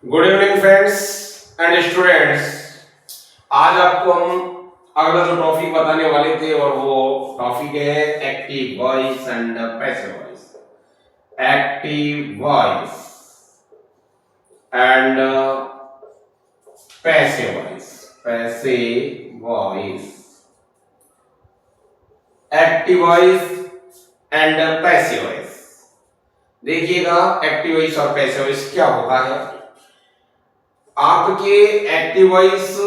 Good evening friends and students. आज आपको हम अगला जो टॉपिक बताने वाले थे और वो टॉपिक है active voice and passive voice. Active voice and passive voice. Passive voice, active voice and passive voice. देखिएगा एक्टिव वॉइस और पैसिव वॉइस क्या होता है। आपके active voice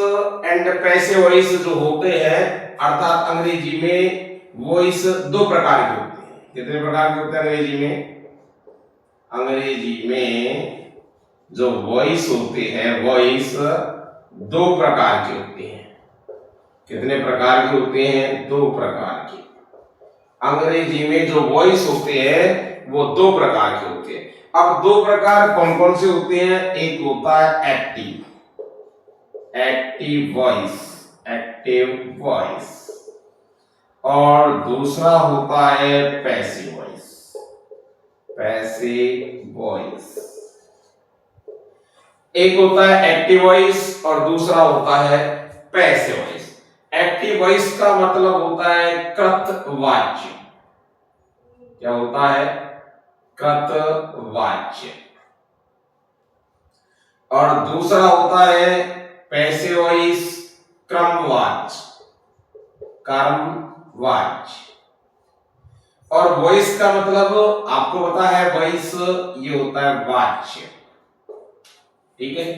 and passive voice जो होते हैं, अर्थात अंग्रेजी में वॉइस दो प्रकार के होते हैं। कितने प्रकार के होते हैं अंग्रेजी में? अंग्रेजी में जो वॉइस होते हैं, वॉइस दो प्रकार के होते हैं। कितने प्रकार के होते हैं? दो प्रकार के। अंग्रेजी में जो वॉइस होते हैं वो दो प्रकार के होते हैं। अब दो प्रकार कौन कौन से होते हैं? एक होता है एक्टिव वॉइस, एक्टिव वॉइस, और दूसरा होता है पैसिव वॉइस, पैसिव वॉइस। एक होता है एक्टिव वॉइस और दूसरा होता है पैसिव वॉइस। एक्टिव वॉइस का मतलब होता है कृतवाच्य। क्या होता है? कृतवाच्य। और दूसरा होता है पैसिव वॉइस, क्रमवाच्य, कर्मवाच्य। और वॉइस का मतलब आपको पता है, वॉइस ये होता है वाच्य। ठीक है,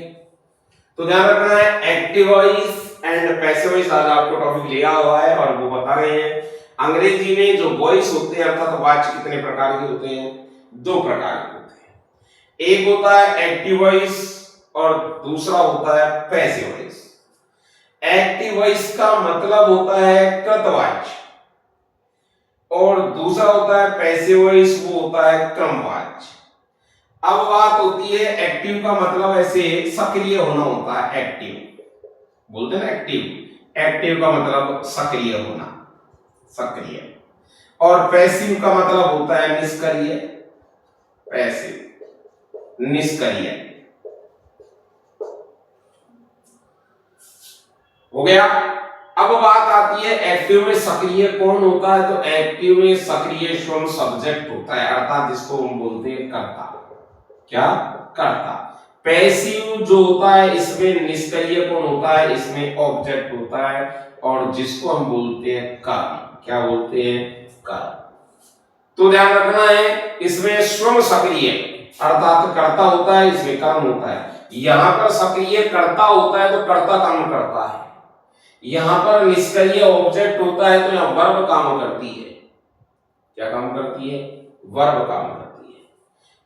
तो ध्यान रखना है active voice and passive voice. आज आपको टॉपिक लिया हुआ है और वो बता रहे हैं अंग्रेजी में जो वॉइस होते हैं अर्थात वाच्य कितने प्रकार के होते हैं? दो प्रकार के होते हैं। एक होता है एक्टिव वॉइस और दूसरा होता है पैसिव वॉइस। एक्टिव वॉइस का मतलब होता है कृतवाच्य और दूसरा होता है पैसिव वॉइस, वो होता है क्रमवाच्य। अब बात होती है एक्टिव का मतलब ऐसे सक्रिय होना होता है। एक्टिव बोलते हैं ना, एक्टिव। एक्टिव का मतलब सक्रिय होना, सक्रिय। और पैसिव का मतलब होता है निष्क्रिय, पैसिव, निष्क्रिय। हो गया। अब बात आती है एक्टिव में सक्रिय कौन होता है? तो एक्टिव में सक्रिय स्वयं सब्जेक्ट होता है, अर्थात जिसको हम बोलते हैं कर्ता। क्या? कर्ता। पैसिव जो होता है इसमें निष्क्रिय कौन होता है? इसमें ऑब्जेक्ट होता है और जिसको हम बोलते हैं कर्म। क्या बोलते हैं? कर्म। तो ध्यान रखना है, इसमें स्वयं सक्रिय अर्थात कर्ता होता है, इसमें कर्म होता है। यहां पर सक्रिय कर्ता होता है तो कर्ता काम करता है, यहां पर निष्क्रिय ऑब्जेक्ट होता है तो यहां वर्ब काम करती है। क्या काम करती है? वर्ब काम करती है।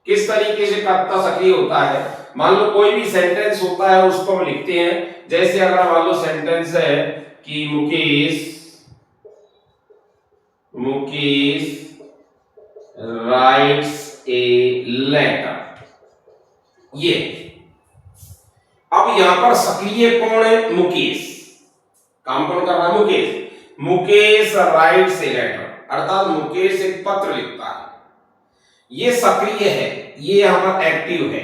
किस तरीके से कर्ता सक्रिय होता है? मान लो कोई भी सेंटेंस होता है उसको हम लिखते हैं, जैसे अगर मान लो सेंटेंस है कि मुकेश राइट्स ए लेटर। ये अब यहां पर सक्रिय कौन है? मुकेश। काम कौन कर रहा है? Mukesh. Mukesh writes a letter, अर्थात मुकेश एक पत्र लिखता है। ये सक्रिय है, ये यहां पर एक्टिव है।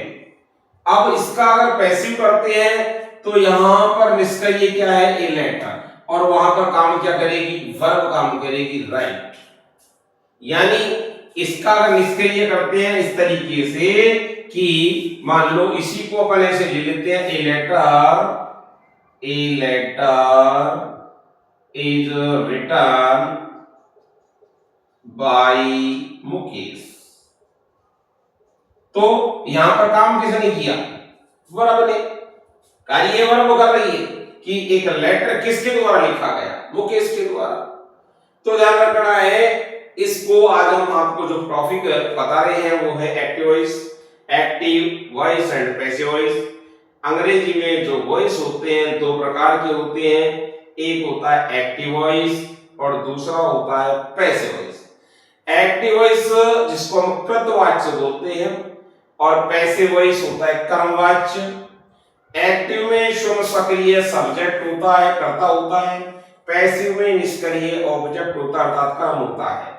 अब इसका अगर पैसिव करते हैं तो यहां पर निष्क्रिय क्या है? A letter. और वहां पर काम क्या करेगी? वर्ब काम करेगी, राइट। यानी इसका अगर निष्क्रिय करते हैं इस तरीके से कि मान लो इसी को अपन ऐसे ले लेते हैं, a letter is written by Mukesh. तो यहां पर काम किसने किया? वर्ब ने। कार्य वर्ब कर रही है कि एक लेटर किसके द्वारा लिखा गया? मुकेश के द्वारा। तो ध्यान रखना है, इसको आज हम आपको जो टॉपिक बता रहे हैं वो है active voice, active voice and passive voice. अंग्रेजी में जो वॉइस होते हैं दो प्रकार के होते हैं, एक होता है एक्टिव वॉइस और दूसरा होता है पैसिव वॉइस। एक्टिव वॉइस जिसको हम कृतवाच्य बोलते हैं और पैसिव वॉइस होता है कर्मवाच्य। एक्टिव में स्वयं सक्रिय सब्जेक्ट होता है, कर्ता होता है। पैसिव में निष्क्रिय ऑब्जेक्ट होता है अर्थात कर्म होता है।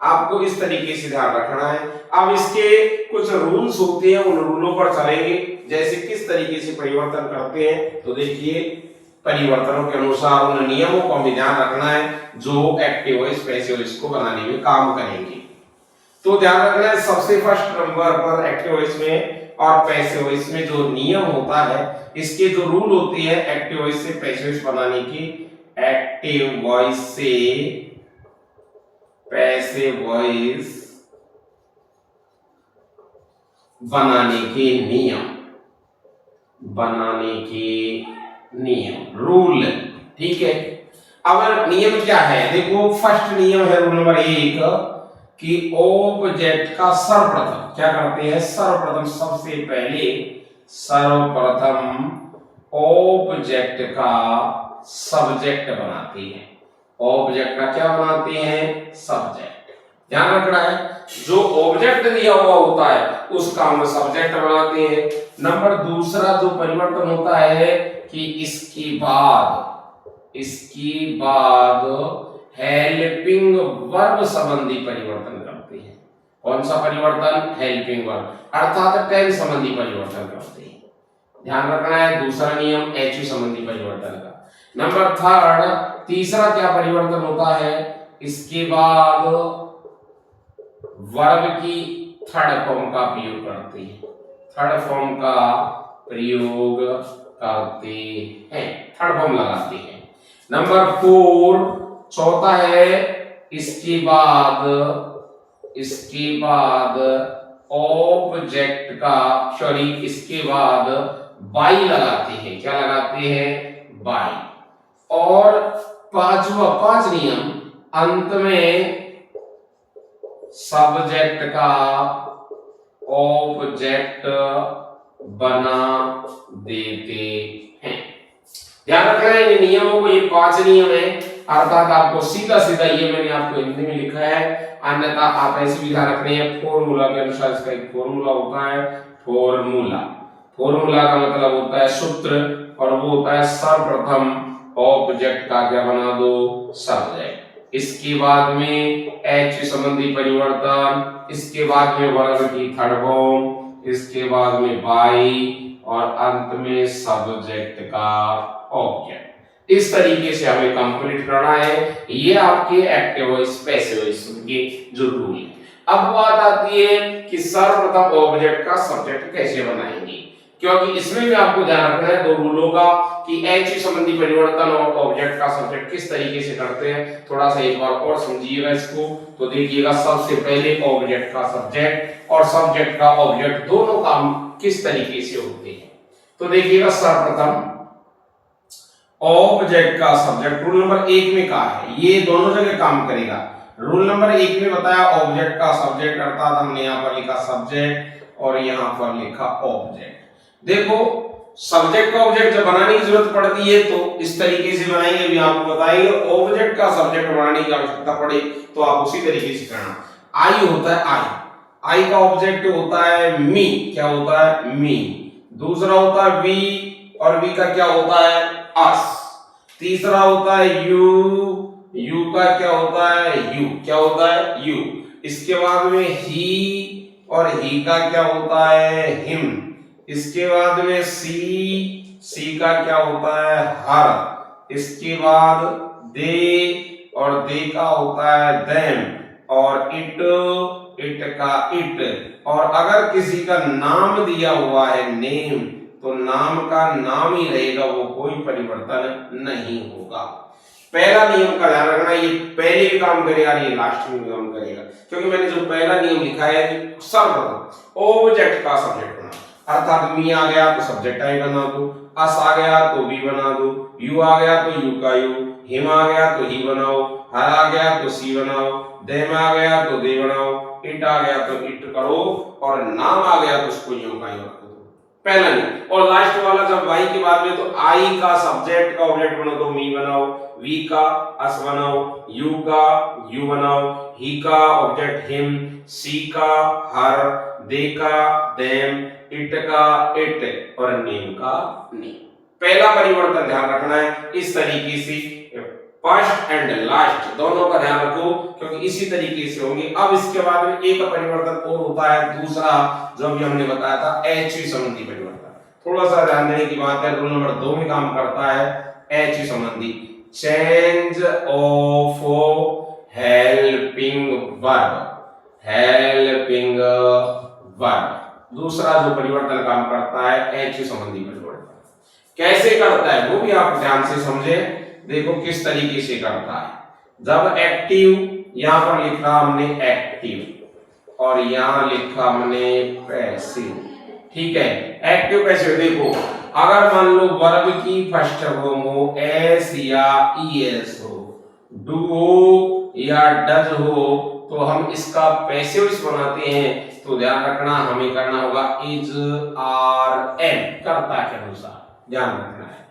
आपको इस तरीके से ध्यान रखना है। अब इसके कुछ रूल्स होते हैं, उन रूलों पर चलेंगे, जैसे किस तरीके से परिवर्तन करते हैं। तो देखिए, परिवर्तनों के अनुसार उन नियमों को हमें ध्यान रखना है जो एक्टिव वॉइस पैसिव वॉइस को बनाने में काम करेंगे। तो ध्यान रखना है, सबसे फर्स्ट नंबर पर एक्टिव वॉइस में और पैसिव वॉइस में जो नियम होता है, इसके जो रूल होते हैं एक्टिव वॉइस से पैसिव वॉइस बनाने की, एक्टिव वॉइस से पैसिव वॉइस बनाने के नियम रूल, ठीक है। अब नियम क्या है, देखो फर्स्ट नियम है रूल नंबर 1 कि ऑब्जेक्ट का सर्वप्रथम क्या करते हैं, सर्वप्रथम ऑब्जेक्ट का सब्जेक्ट बनाते हैं। ऑब्जेक्ट का क्या बनाते हैं, सब्जेक्ट। ध्यान रखना है, जो ऑब्जेक्ट दिया हुआ होता है उसका हम सब्जेक्ट बनाते हैं। नंबर दूसरा जो परिवर्तन होता है कि इसके बाद हेल्पिंग वर्ब संबंधी परिवर्तन करते हैं। कौन सा परिवर्तन, हेल्पिंग वर्ब, अर्थात टेंस संबंधी परिवर्तन करते हैं। ध्यान रखना है, दूसरा नियम एचयू संबंधी परिवर्तन का। नंबर थर्ड, तीसरा क्या परिवर्तन होता है, इसके बाद वर्ब की थर्ड फॉर्म का प्रयोग करते हैं, थर्ड फॉर्म लगाते हैं। नंबर 4 चौथा है, इसके बाद ऑब्जेक्ट का इसके बाद बाई लगाते हैं। क्या लगाते हैं, बाई। और पांच नियम, अंत में सब्जेक्ट का ऑब्जेक्ट बना देते हैं। ध्यान रखना है इन नियमों को, ये 5 नियम है, अर्थात आपको सीधा ये मैंने आपको हिंदी में लिखा है, अन्यथा आप ऐसे भी ध्यान रखने हैं। फॉर्मूला के अनुसार इसका एक फॉर्मूला होता है, फॉर्मूला का मतलब होता है सूत्र, और वो होता है सर्वप्रथम ऑब्जेक्ट का क्या बना दो, सब्जेक्ट। इसके बाद में एच संबंधी परिवर्तन, इसके बाद में वर्ब की थर्ड फॉर्म, इसके बाद में बाई, और अंत में सब्जेक्ट का ऑब्जेक्ट। इस तरीके से हमें कंप्लीट करना है। ये आपके एक्टिव वॉइस पैसिव वॉइस के जो रूल है। अब बात आती है कि सर्वप्रथम ऑब्जेक्ट का सब्जेक्ट कैसे बनाएंगे, क्योंकि इसमें भी आपको ध्यान रखना है 2 रूलों का कि एच संबंधी परिवर्तन और ऑब्जेक्ट का सब्जेक्ट किस तरीके से करते हैं। थोड़ा सा एक बार और समझिएगा इसको। तो देखिएगा, सबसे पहले ऑब्जेक्ट का सब्जेक्ट और सब्जेक्ट का ऑब्जेक्ट दोनों काम किस तरीके से होते हैं। तो देखिएगा, सर्वप्रथम ऑब्जेक्ट का सब्जेक्ट रूल नंबर 1 में कहा है, ये दोनों जगह काम करेगा। रूल नंबर 1 में बताया ऑब्जेक्ट का सब्जेक्ट, अर्थात हमने यहाँ पर लिखा सब्जेक्ट और यहाँ पर लिखा ऑब्जेक्ट। देखो, सब्जेक्ट का ऑब्जेक्ट जब बनाने की जरूरत पड़ती है तो इस तरीके से बनाएंगे, अभी आपको बताएंगे। ऑब्जेक्ट का सब्जेक्ट बनाने की आवश्यकता पड़े तो आप उसी तरीके से करना। आई होता है आई का ऑब्जेक्ट होता है मी, क्या होता है, मी। दूसरा होता है वी, और वी का क्या होता है, अस। तीसरा होता है यू का क्या होता है, यू, क्या होता है, यू। इसके बाद में ही, और ही का क्या होता है, हिम। इसके बाद में सी का क्या होता है, हर। इसके बाद दे, और दे का होता है देम, और इट का इट। और अगर किसी का नाम दिया हुआ है नेम, तो नाम का नाम ही रहेगा, वो कोई परिवर्तन नहीं होगा। पहला नियम का ध्यान रखना, ये पहले भी काम करेगा, ये लास्ट में भी काम करेगा, क्योंकि मैंने जो पहला नियम लिखा है कि सर्वप्रथम ऑब्जेक्ट का सब्जेक्ट बना, अर्थात मी आ गया तो सब्जेक्ट आई बना दो, अस आ गया तो बी बना दो, यू आ गया तो यू का यू, हिम आ गया तो ही बनाओ, हर आ गया तो सी बनाओ, देम आ गया तो दे बनाओ, इट आ गया तो इट करो, और नाम आ गया तो उसको यूं का यूं रखो। पहला नहीं। और लास्ट वाला जब वाई की बात में, तो आई का सब्जेक्ट का ऑब्जेक्ट बनाओ तो मी बनाओ, वी का अस बनाओ, यू का यू बनाओ, ही का ऑब्जेक्ट हिम, सी का हर, दे का देम, इट का इट, और नेम का नेम। पहला परिवर्तन ध्यान रखना है, इस तरीके से फर्स्ट एंड लास्ट दोनों का ध्यान रखो, क्योंकि इसी तरीके से होंगे। अब इसके बाद में एक परिवर्तन और होता है, दूसरा जो अभी हमने बताया था HV संबंधी परिवर्तन। थोड़ा सा ध्यान देने की बात है, रूल नंबर 2 में काम करता है HV संबंधी, change of helping verb, helping verb. दूसरा जो परिवर्तन काम करता है HV संबंधी परिवर्तन। कैसे करता है वो भी आप ध्यान से समझे। देखो किस तरीके से करता है। जब एक्टिव, यहां पर लिखा हमने एक्टिव और यहां लिखा हमने पैसिव, ठीक है। एक्टिव पैसिव, देखो अगर मान लो वर्ब की फर्स्ट फॉर्म हो एस या ईएस हो, डू हो या डज हो, तो हम इसका पैसिव बनाते हैं। तो ध्यान रखना हमें करना होगा इज, आर, एम, कर्ता के अनुसार ध्यान रखना है।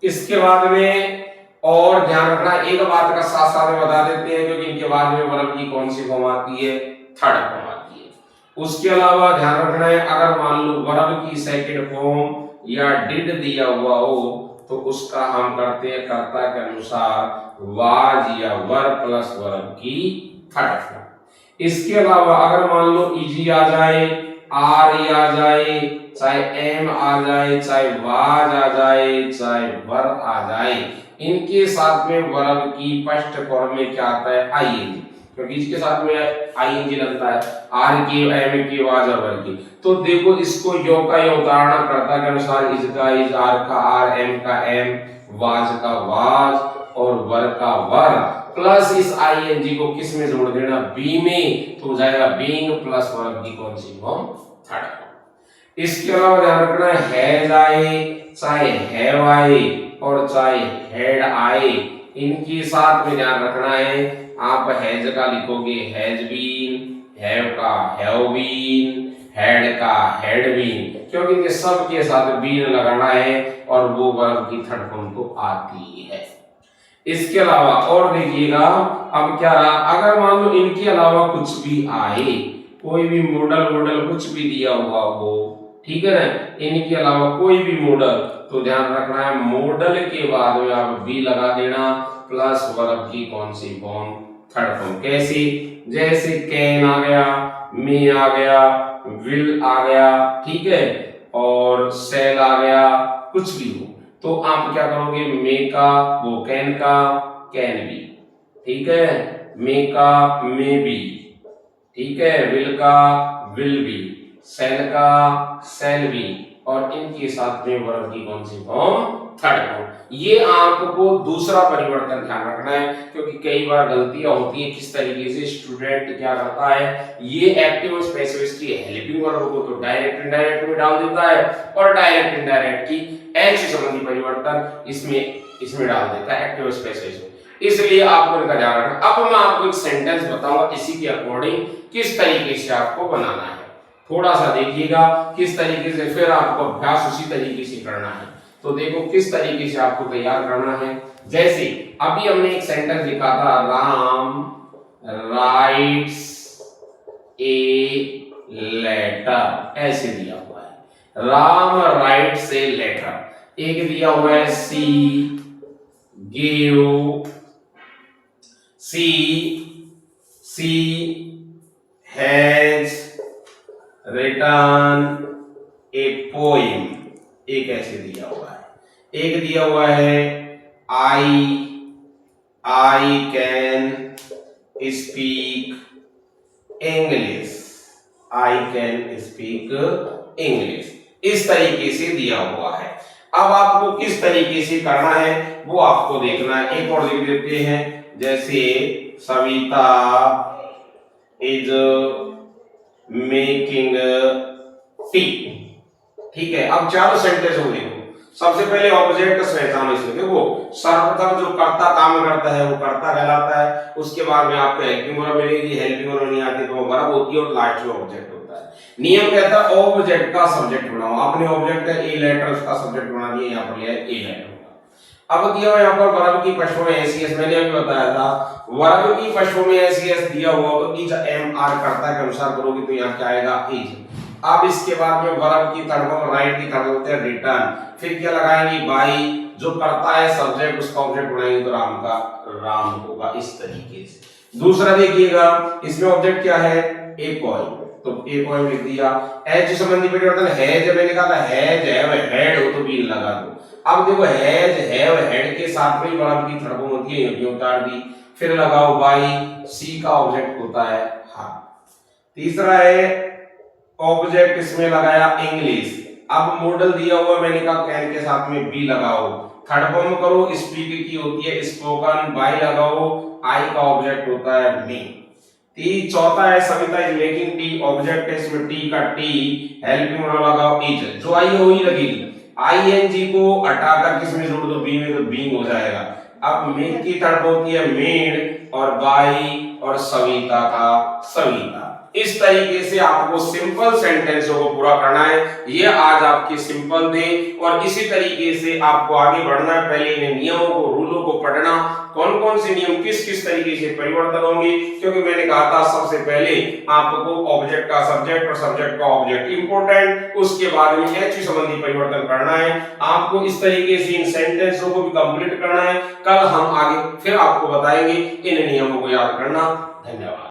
इसके बाद में और ध्यान रखना, एक बात का साथ साथ में बता देते हैं, क्योंकि इनके बाद में वर्ब की कौन सी फॉर्म आती है, थर्ड फॉर्म आती है। उसके अलावा ध्यान रखना है, अगर मान लो वर्ब की सेकंड फॉर्म या डिड दिया हुआ हो, तो उसका हम करते हैं कर्ता के अनुसार वाज या वर प्लस वर्ब की थर्ड फॉर्म। इसके अलावा अगर मान लो इजी आ जाए, आर आ जाए, चाहे एम आ जाए, चाहे वाज आ जाए, चाहे वर आ जाए, इनके साथ में वर्ब की फर्स्ट फॉर्म में क्या आता है, आईएनजी, क्योंकि इसके साथ में आईएनजी लगता है, आर की, एम की, वाज और वर की। तो देखो इसको यो का यो उदाहरण कर्ता के अनुसार इज का इज, आर का आर, एम का एम, वाज का वाज और वर का वर, प्लस इस आईएनजी को किस में जोड़ देना, बी में, तो हो जाएगा बीइंग प्लस वर्ब की कौन सी फॉर्म, थर्ड फॉर्म। इसके अलावा ध्यान रखना है हैज आए, चाहे हैव आए और चाहे हैड आए, इनके साथ में ध्यान रखना है, आप हैज का लिखोगे हैज बीन, हैव का हैव बीन, हैड का हैड बीन, क्योंकि इनके सब के साथ बीन लगाना है और वो वर्ब की थर्ड फॉर्म तो आती है। इसके अलावा और देखिएगा, अब क्या रहा, अगर मान लो इनके अलावा कुछ भी आए, कोई भी मॉडल कुछ भी दिया हुआ हो, ठीक है ना, इनके अलावा कोई भी मॉडल, तो ध्यान रखना है मॉडल के बाद में आप बी लगा देना प्लस वर्ब की कौन सी फॉर्म, थर्ड फॉर्म। कैसे, जैसे कैन आ गया, मे आ गया, विल आ गया, ठीक है, और सेल आ गया, कुछ भी हो, तो आप क्या करोगे, मे का वो कैन का कैन बी, ठीक है, मे का मे बी, ठीक है, विल का विल बी, सेल का सेल बी, और इनके साथ में वर्ब की कौन सी फॉर्म, थर्ड फॉर्म। ये आपको दूसरा परिवर्तन ध्यान रखना है, क्योंकि कई बार गलतियां होती है। किस तरीके से स्टूडेंट क्या करता है, ये एक्टिव और पैसिव की हेल्पिंग वर्ब को तो डायरेक्ट इनडायरेक्ट में डाल देता है, और डायरेक्ट इनडायरेक्ट की एच संबंधी परिवर्तन इसमें डाल देता है, एक्टिव और पैसिव में। इसलिए आपको इनका ध्यान रखना। अब मैं आपको एक सेंटेंस बताऊंगा, इसी के अकॉर्डिंग किस तरीके से आपको बनाना है, थोड़ा सा देखिएगा किस तरीके से, फिर आपको अभ्यास उसी तरीके से करना है। तो देखो किस तरीके से आपको तैयार करना है। जैसे अभी हमने एक सेंटेंस लिखा था, राम राइट्स ए लेटर, ऐसे दिया हुआ है, राम राइट्स ए लेटर। एक दिया हुआ है सी हैज रिटन ए पोएम, एक ऐसे दिया हुआ है। एक दिया हुआ है I can speak English, I can speak English, इस तरीके से दिया हुआ है। अब आपको किस तरीके से करना है वो आपको देखना है। एक और लिख देते हैं, जैसे सविता इज मेकिंग टी, ठीक है। अब चारों सेंटेंस हो देखो, सबसे पहले ऑब्जेक्ट का पहचानो इसमें। देखो सर्वप्रथम जो कर्ता काम करता है वो कर्ता कहलाता है, उसके बाद में आपको हेल्पिंग वर्ब मिलेगी, हेल्पिंग वर्ब नहीं आती तो वो वर्ब होती है, और लास्ट में ऑब्जेक्ट होता है। नियम कहता है ऑब्जेक्ट का सब्जेक्ट बनाओ, आपने ऑब्जेक्ट है ए लेटर, उसका सब्जेक्ट बना दिया, यहाँ पर लिया ए लेटर। अब दिया हुआ यहाँ पर वर्ब की फर्स्ट फॉर्म एसीएस, मैंने अभी बताया था वर्ब की फर्स्ट फॉर्म में एसीएस दिया हुआ तो इज एम आर कर्ता के अनुसार करोगे तो यहाँ क्या आएगा इज। अब इसके बाद में वर्ब की थर्ड फॉर्म, राइट की थर्ड फॉर्म होते हैं रिटर्न। फिर क्या लगाएंगे, बाई, जो करता है सब्जेक्ट उसका ऑब्जेक्ट बनाएंगे तो राम का राम होगा, इस तरीके से। दूसरा देखिएगा, इसमें ऑब्जेक्ट क्या है, ए पोएम, तो ए पोएम लिख दिया। एज संबंधी परिवर्तन, हैज मैंने कहा था हैज हैव हैड हो तो भी लगा दो। अब देखो हैज हैव हैड के साथ में वर्ब की थर्ड फॉर्म होती है, ये उतार दी। फिर लगाओ बाई, सी का ऑब्जेक्ट होता है हाँ। तीसरा है ऑब्जेक्ट, इसमें लगाया इंग्लिश। अब मॉडल दिया हुआ मैंने कहा कैन के साथ में बी लगाओ। थर्ड फॉर्म करो, स्पीक की होती है स्पोकन, बाई लगाओ, आई का ऑब्जेक्ट होता है मी। चौथा है Savita is making tea, object है इसमें टी का टी, हेल्पिंग लगाओ इज, जो आई है वही लगेगी। आईएनजी को हटाकर किसमें जोड़ दो, बी में, तो बीइंग हो जाएगा। अब मेक की थर्ड होती है मेड, और बाई, और सविता का सविता। इस तरीके से आपको सिंपल सेंटेंसों को पूरा करना है। ये आज आपके सिंपल थे, और इसी तरीके से आपको आगे बढ़ना है। पहले इन नियमों को, रूलों को पढ़ना, कौन कौन से नियम किस किस तरीके से परिवर्तन होंगे, क्योंकि मैंने कहा था सबसे पहले आपको ऑब्जेक्ट का सब्जेक्ट और सब्जेक्ट का ऑब्जेक्ट इंपॉर्टेंट, उसके बाद में एच संबंधी परिवर्तन करना है। आपको इस तरीके से इन सेंटेंसों को भी कंप्लीट करना है। कल हम आगे फिर आपको बताएंगे इन नियमों को याद करना। धन्यवाद।